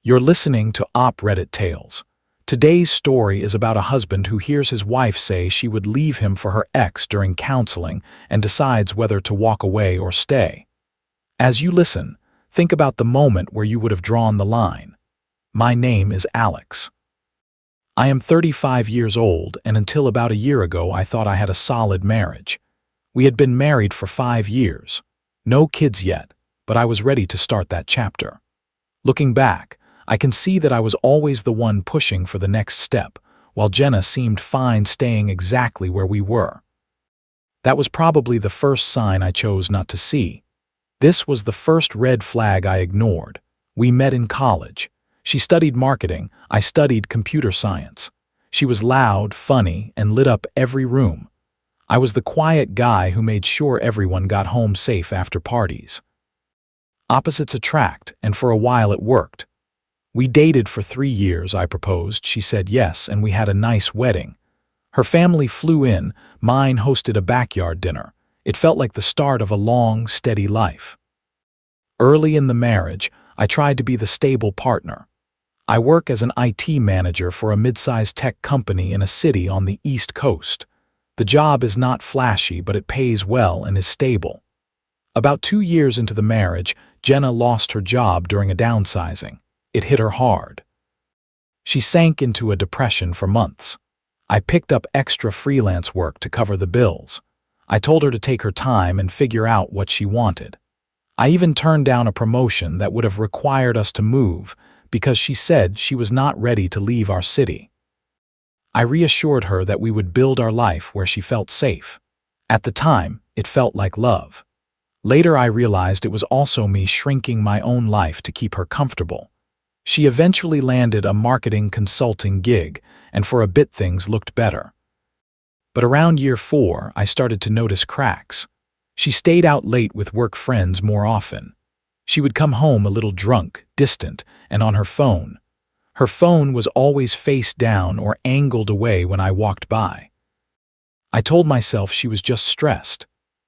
You're listening to Reddit Tales. Today's story is about a husband who hears his wife say she would leave him for her ex during counseling and decides whether to walk away or stay. As you listen, think about the moment where you would have drawn the line. My name is Alex. I am 35 years old, and until about a year ago I thought I had a solid marriage. We had been married for 5 years. No kids yet, but I was ready to start that chapter. Looking back, I can see that I was always the one pushing for the next step, while Jenna seemed fine staying exactly where we were. That was probably the first sign I chose not to see. This was the first red flag I ignored. We met in college. She studied marketing, I studied computer science. She was loud, funny, and lit up every room. I was the quiet guy who made sure everyone got home safe after parties. Opposites attract, and for a while it worked. We dated for 3 years, I proposed, she said yes, and we had a nice wedding. Her family flew in, mine hosted a backyard dinner. It felt like the start of a long, steady life. Early in the marriage, I tried to be the stable partner. I work as an IT manager for a mid-sized tech company in a city on the East Coast. The job is not flashy, but it pays well and is stable. About 2 years into the marriage, Jenna lost her job during a downsizing. It hit her hard. She sank into a depression for months. I picked up extra freelance work to cover the bills. I told her to take her time and figure out what she wanted. I even turned down a promotion that would have required us to move because she said she was not ready to leave our city. I reassured her that we would build our life where she felt safe. At the time, it felt like love. Later I realized it was also me shrinking my own life to keep her comfortable. She eventually landed a marketing consulting gig, and for a bit things looked better. But around year 4, I started to notice cracks. She stayed out late with work friends more often. She would come home a little drunk, distant, and on her phone. Her phone was always face down or angled away when I walked by. I told myself she was just stressed.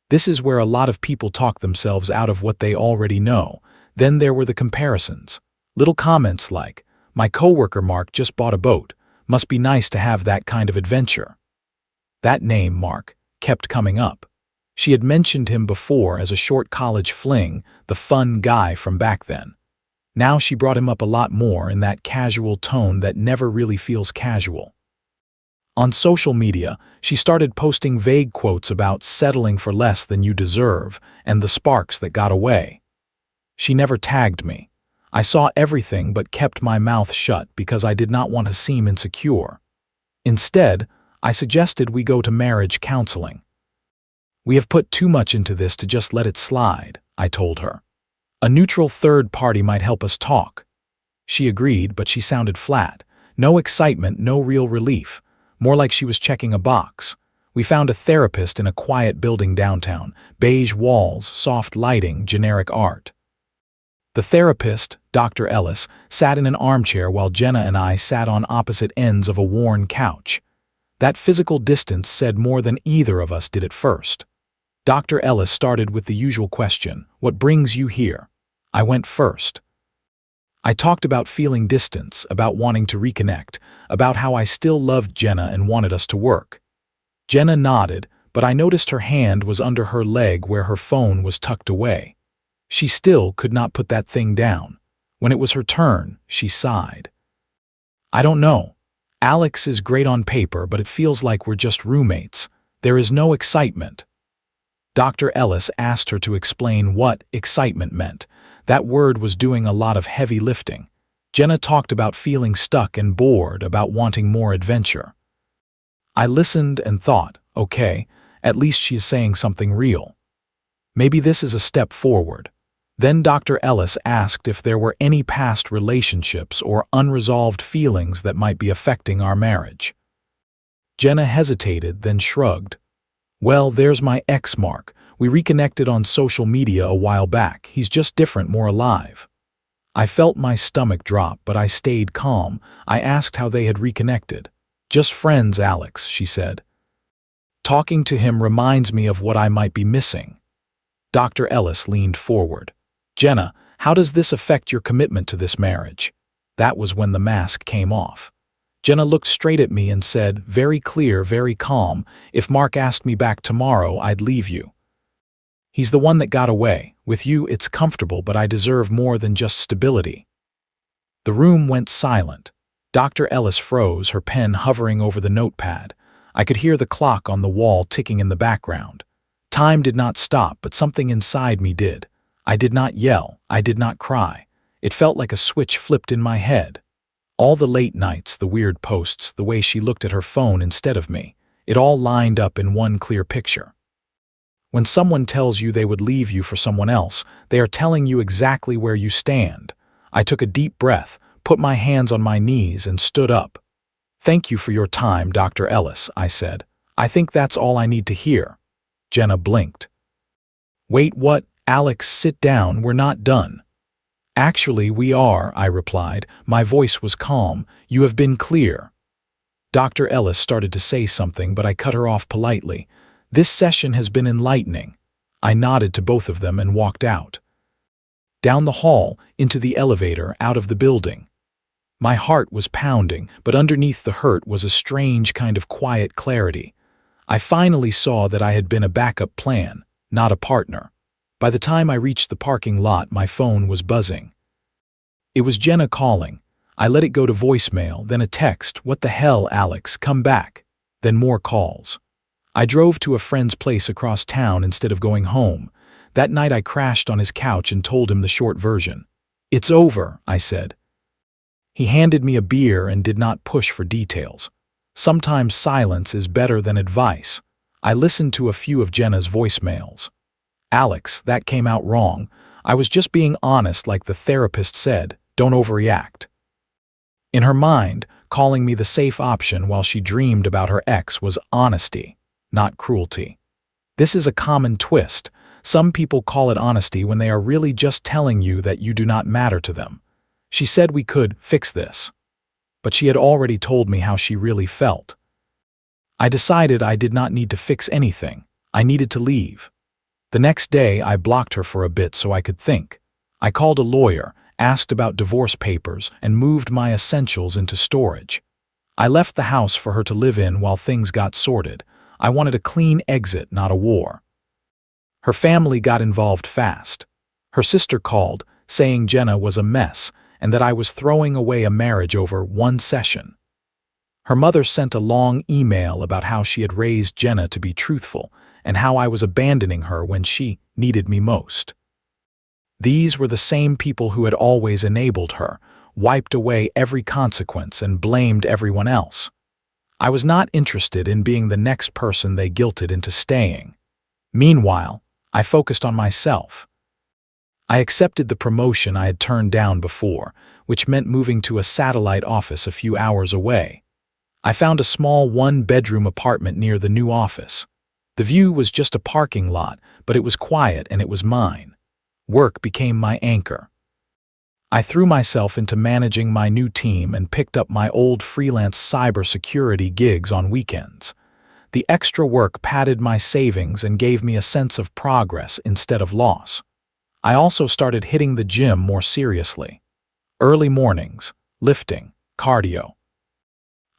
This is where a lot of people talk themselves out of what they already know. Then there were the comparisons. Little comments like, "My coworker Mark just bought a boat. Must be nice to have that kind of adventure." That name, Mark, kept coming up. She had mentioned him before as a short college fling, the fun guy from back then. Now she brought him up a lot more in that casual tone that never really feels casual. On social media, she started posting vague quotes about settling for less than you deserve and the sparks that got away. She never tagged me. I saw everything but kept my mouth shut because I did not want to seem insecure. Instead, I suggested we go to marriage counseling. "We have put too much into this to just let it slide," I told her. "A neutral third party might help us talk." She agreed, but she sounded flat. No excitement, no real relief. More like she was checking a box. We found a therapist in a quiet building downtown. Beige walls, soft lighting, generic art. The therapist, Dr. Ellis, sat in an armchair while Jenna and I sat on opposite ends of a worn couch. That physical distance said more than either of us did at first. Dr. Ellis started with the usual question, "What brings you here?" I went first. I talked about feeling distance, about wanting to reconnect, about how I still loved Jenna and wanted us to work. Jenna nodded, but I noticed her hand was under her leg where her phone was tucked away. She still could not put that thing down. When it was her turn, she sighed. "I don't know. Alex is great on paper, but it feels like we're just roommates. There is no excitement." Dr. Ellis asked her to explain what excitement meant. That word was doing a lot of heavy lifting. Jenna talked about feeling stuck and bored, about wanting more adventure. I listened and thought, okay, at least she is saying something real. Maybe this is a step forward. Then Dr. Ellis asked if there were any past relationships or unresolved feelings that might be affecting our marriage. Jenna hesitated, then shrugged. "Well, there's my ex Mark. We reconnected on social media a while back. He's just different, more alive." I felt my stomach drop, but I stayed calm. I asked how they had reconnected. "Just friends, Alex," she said. "Talking to him reminds me of what I might be missing." Dr. Ellis leaned forward. "Jenna, how does this affect your commitment to this marriage?" That was when the mask came off. Jenna looked straight at me and said, very clear, very calm, "If Mark asked me back tomorrow, I'd leave you. He's the one that got away. With you, it's comfortable, but I deserve more than just stability." The room went silent. Dr. Ellis froze, her pen hovering over the notepad. I could hear the clock on the wall ticking in the background. Time did not stop, but something inside me did. I did not yell. I did not cry. It felt like a switch flipped in my head. All the late nights, the weird posts, the way she looked at her phone instead of me, it all lined up in one clear picture. When someone tells you they would leave you for someone else, they are telling you exactly where you stand. I took a deep breath, put my hands on my knees, and stood up. "Thank you for your time, Dr. Ellis," I said. "I think that's all I need to hear." Jenna blinked. "Wait, what? Alex, sit down, we're not done." "Actually, we are," I replied. My voice was calm. "You have been clear." Dr. Ellis started to say something, but I cut her off politely. "This session has been enlightening." I nodded to both of them and walked out. Down the hall, into the elevator, out of the building. My heart was pounding, but underneath the hurt was a strange kind of quiet clarity. I finally saw that I had been a backup plan, not a partner. By the time I reached the parking lot, my phone was buzzing. It was Jenna calling. I let it go to voicemail, then a text, "What the hell, Alex, come back." Then more calls. I drove to a friend's place across town instead of going home. That night I crashed on his couch and told him the short version. "It's over," I said. He handed me a beer and did not push for details. Sometimes silence is better than advice. I listened to a few of Jenna's voicemails. "Alex, that came out wrong. I was just being honest, like the therapist said. Don't overreact." In her mind, calling me the safe option while she dreamed about her ex was honesty, not cruelty. This is a common twist. Some people call it honesty when they are really just telling you that you do not matter to them. She said we could fix this. But she had already told me how she really felt. I decided I did not need to fix anything. I needed to leave. The next day, I blocked her for a bit so I could think. I called a lawyer, asked about divorce papers, and moved my essentials into storage. I left the house for her to live in while things got sorted. I wanted a clean exit, not a war. Her family got involved fast. Her sister called, saying Jenna was a mess and that I was throwing away a marriage over one session. Her mother sent a long email about how she had raised Jenna to be truthful and how I was abandoning her when she needed me most. These were the same people who had always enabled her, wiped away every consequence, and blamed everyone else. I was not interested in being the next person they guilted into staying. Meanwhile, I focused on myself. I accepted the promotion I had turned down before, which meant moving to a satellite office a few hours away. I found a small one-bedroom apartment near the new office. The view was just a parking lot, but it was quiet and it was mine. Work became my anchor. I threw myself into managing my new team and picked up my old freelance cybersecurity gigs on weekends. The extra work padded my savings and gave me a sense of progress instead of loss. I also started hitting the gym more seriously. Early mornings, lifting, cardio.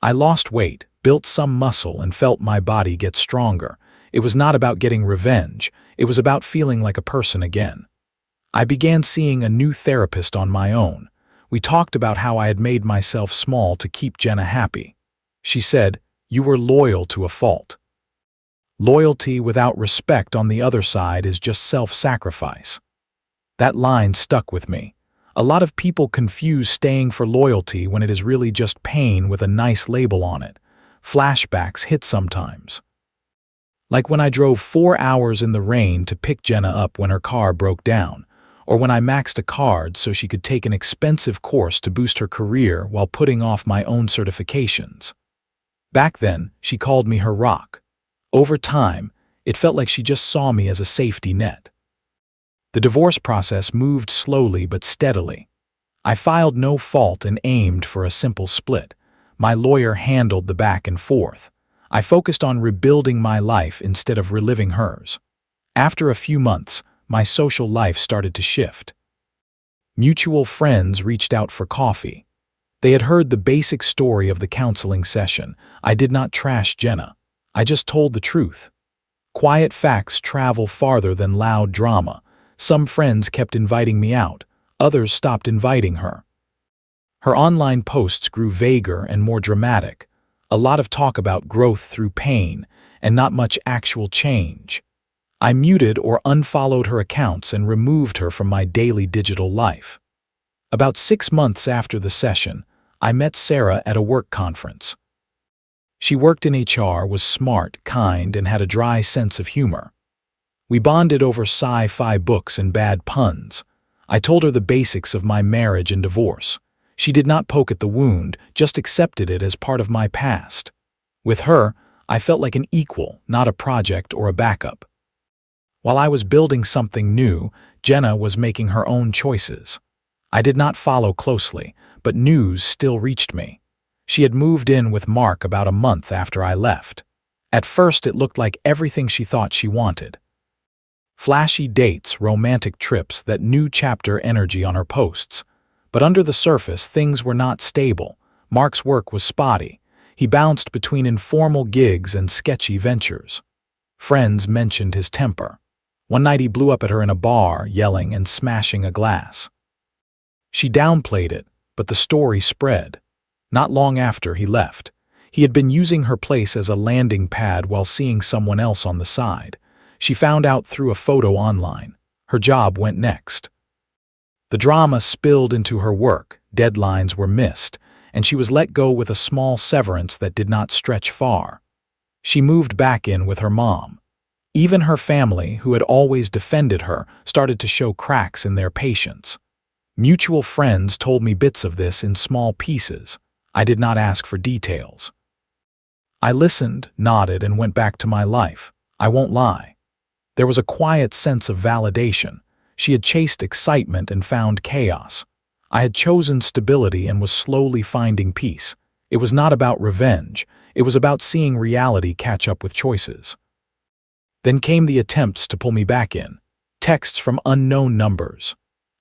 I lost weight, built some muscle, and felt my body get stronger. It was not about getting revenge. It was about feeling like a person again. I began seeing a new therapist on my own. We talked about how I had made myself small to keep Jenna happy. She said, "You were loyal to a fault." Loyalty without respect on the other side is just self-sacrifice. That line stuck with me. A lot of people confuse staying for loyalty when it is really just pain with a nice label on it. Flashbacks hit sometimes. Like when I drove 4 hours in the rain to pick Jenna up when her car broke down, or when I maxed a card so she could take an expensive course to boost her career while putting off my own certifications. Back then, she called me her rock. Over time, it felt like she just saw me as a safety net. The divorce process moved slowly but steadily. I filed no fault and aimed for a simple split. My lawyer handled the back and forth. I focused on rebuilding my life instead of reliving hers. After a few months, my social life started to shift. Mutual friends reached out for coffee. They had heard the basic story of the counseling session. I did not trash Jenna. I just told the truth. Quiet facts travel farther than loud drama. Some friends kept inviting me out. Others stopped inviting her. Her online posts grew vaguer and more dramatic. A lot of talk about growth through pain, and not much actual change. I muted or unfollowed her accounts and removed her from my daily digital life. About 6 months after the session, I met Sarah at a work conference. She worked in HR, was smart, kind, and had a dry sense of humor. We bonded over sci-fi books and bad puns. I told her the basics of my marriage and divorce. She did not poke at the wound, just accepted it as part of my past. With her, I felt like an equal, not a project or a backup. While I was building something new, Jenna was making her own choices. I did not follow closely, but news still reached me. She had moved in with Mark about a month after I left. At first, it looked like everything she thought she wanted. Flashy dates, romantic trips, that new chapter energy on her posts. But under the surface, things were not stable. Mark's work was spotty. He bounced between informal gigs and sketchy ventures. Friends mentioned his temper. One night he blew up at her in a bar, yelling and smashing a glass. She downplayed it, but the story spread. Not long after, he left. He had been using her place as a landing pad while seeing someone else on the side. She found out through a photo online. Her job went next. The drama spilled into her work, deadlines were missed, and she was let go with a small severance that did not stretch far. She moved back in with her mom. Even her family, who had always defended her, started to show cracks in their patience. Mutual friends told me bits of this in small pieces. I did not ask for details. I listened, nodded, and went back to my life. I won't lie. There was a quiet sense of validation. She had chased excitement and found chaos. I had chosen stability and was slowly finding peace. It was not about revenge. It was about seeing reality catch up with choices. Then came the attempts to pull me back in. Texts from unknown numbers.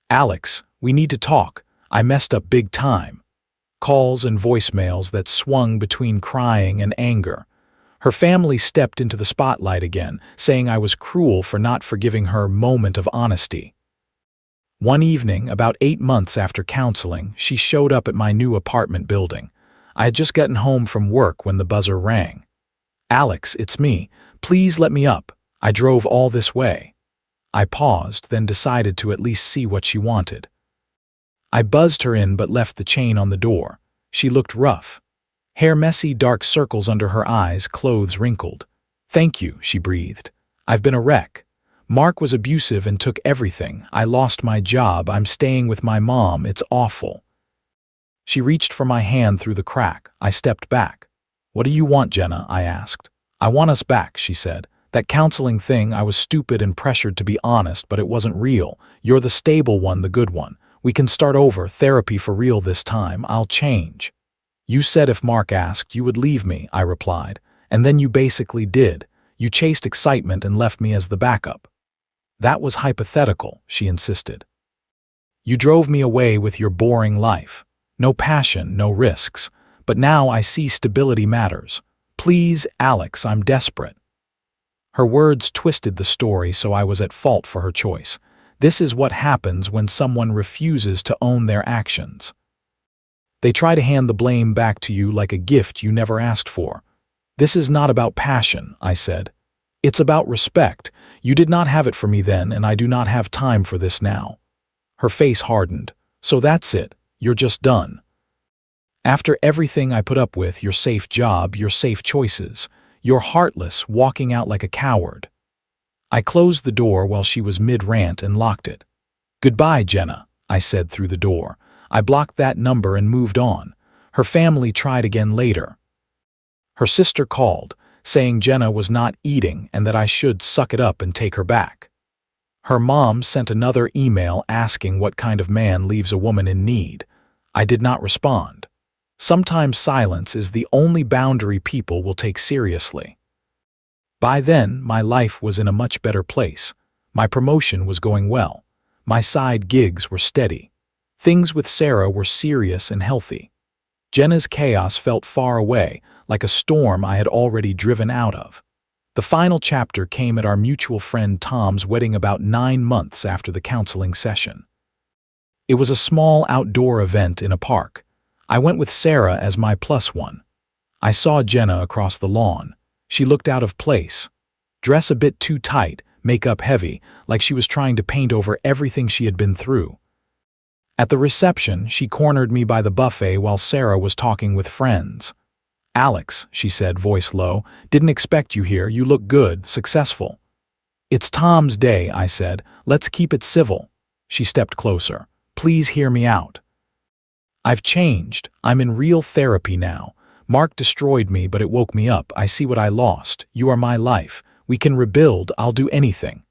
"Alex, we need to talk. I messed up big time." Calls and voicemails that swung between crying and anger. Her family stepped into the spotlight again, saying I was cruel for not forgiving her moment of honesty. One evening, about 8 months after counseling, she showed up at my new apartment building. I had just gotten home from work when the buzzer rang. "Alex, it's me. Please let me up. I drove all this way." I paused, then decided to at least see what she wanted. I buzzed her in but left the chain on the door. She looked rough. Hair messy, dark circles under her eyes, clothes wrinkled. "Thank you," she breathed. "I've been a wreck. Mark was abusive and took everything. I lost my job. I'm staying with my mom. It's awful." She reached for my hand through the crack. I stepped back. "What do you want, Jenna?" I asked. "I want us back," she said. "That counseling thing, I was stupid and pressured to be honest, but it wasn't real. You're the stable one, the good one. We can start over, therapy for real this time. I'll change." "You said if Mark asked, you would leave me," I replied. "And then you basically did. You chased excitement and left me as the backup." "That was hypothetical," she insisted. "You drove me away with your boring life. No passion, no risks. But now I see stability matters. Please, Alex, I'm desperate." Her words twisted the story, so I was at fault for her choice. This is what happens when someone refuses to own their actions. They try to hand the blame back to you like a gift you never asked for. "This is not about passion," I said. "It's about respect. You did not have it for me then, and I do not have time for this now." Her face hardened. "So that's it. You're just done. After everything I put up with, your safe job, your safe choices, you're heartless, walking out like a coward." I closed the door while she was mid-rant and locked it. "Goodbye, Jenna," I said through the door. I blocked that number and moved on. Her family tried again later. Her sister called, saying Jenna was not eating and that I should suck it up and take her back. Her mom sent another email asking what kind of man leaves a woman in need. I did not respond. Sometimes silence is the only boundary people will take seriously. By then, my life was in a much better place. My promotion was going well. My side gigs were steady. Things with Sarah were serious and healthy. Jenna's chaos felt far away, like a storm I had already driven out of. The final chapter came at our mutual friend Tom's wedding about 9 months after the counseling session. It was a small outdoor event in a park. I went with Sarah as my plus one. I saw Jenna across the lawn. She looked out of place. Dress a bit too tight, makeup heavy, like she was trying to paint over everything she had been through. At the reception, she cornered me by the buffet while Sarah was talking with friends. "Alex," she said, voice low, "didn't expect you here. You look good, successful." "It's Tom's day," I said. "Let's keep it civil." She stepped closer. "Please hear me out. I've changed. I'm in real therapy now. Mark destroyed me, but it woke me up. I see what I lost. You are my life. We can rebuild. I'll do anything."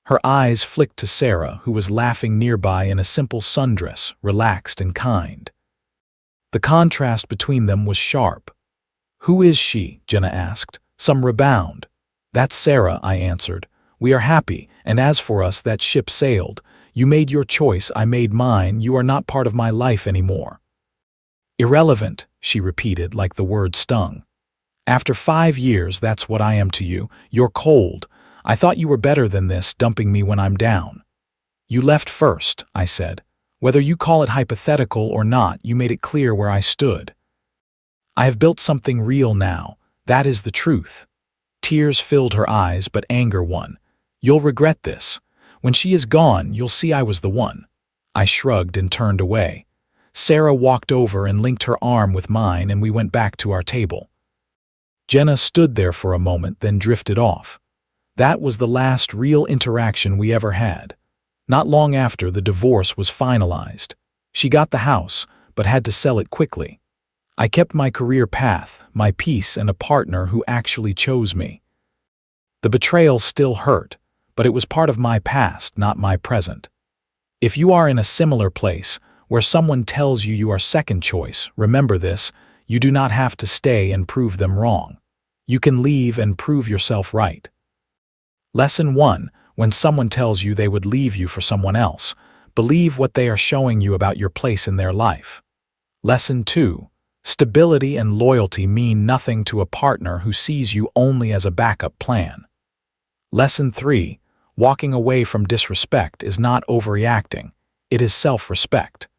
Her eyes flicked to Sarah, who was laughing nearby in a simple sundress, relaxed and kind. The contrast between them was sharp. "Who is she?" Jenna asked. "Some rebound." "That's Sarah," I answered. "We are happy, and as for us, that ship sailed. You made your choice, I made mine. You are not part of my life anymore." "Irrelevant," she repeated like the word stung. "After 5 years, that's what I am to you. You're cold. I thought you were better than this, dumping me when I'm down." "You left first," I said. "Whether you call it hypothetical or not, you made it clear where I stood. I have built something real now. That is the truth." Tears filled her eyes, but anger won. "You'll regret this. When she is gone, you'll see I was the one." I shrugged and turned away. Sarah walked over and linked her arm with mine, and we went back to our table. Jenna stood there for a moment, then drifted off. That was the last real interaction we ever had. Not long after, the divorce was finalized. She got the house, but had to sell it quickly. I kept my career path, my peace, and a partner who actually chose me. The betrayal still hurt, but it was part of my past, not my present. If you are in a similar place, where someone tells you you are second choice, remember this: you do not have to stay and prove them wrong. You can leave and prove yourself right. Lesson 1. When someone tells you they would leave you for someone else, believe what they are showing you about your place in their life. Lesson 2. Stability and loyalty mean nothing to a partner who sees you only as a backup plan. Lesson 3. Walking away from disrespect is not overreacting. It is self-respect.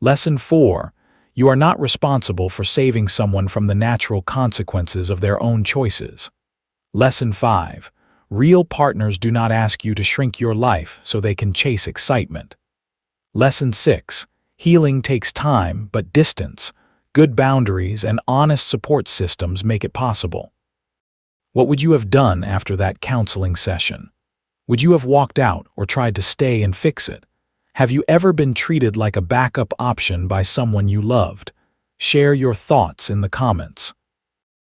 Lesson 4. You are not responsible for saving someone from the natural consequences of their own choices. Lesson 5. Real partners do not ask you to shrink your life so they can chase excitement. Lesson 6. Healing takes time, but distance, good boundaries, and honest support systems make it possible. What would you have done after that counseling session? Would you have walked out or tried to stay and fix it? Have you ever been treated like a backup option by someone you loved? Share your thoughts in the comments.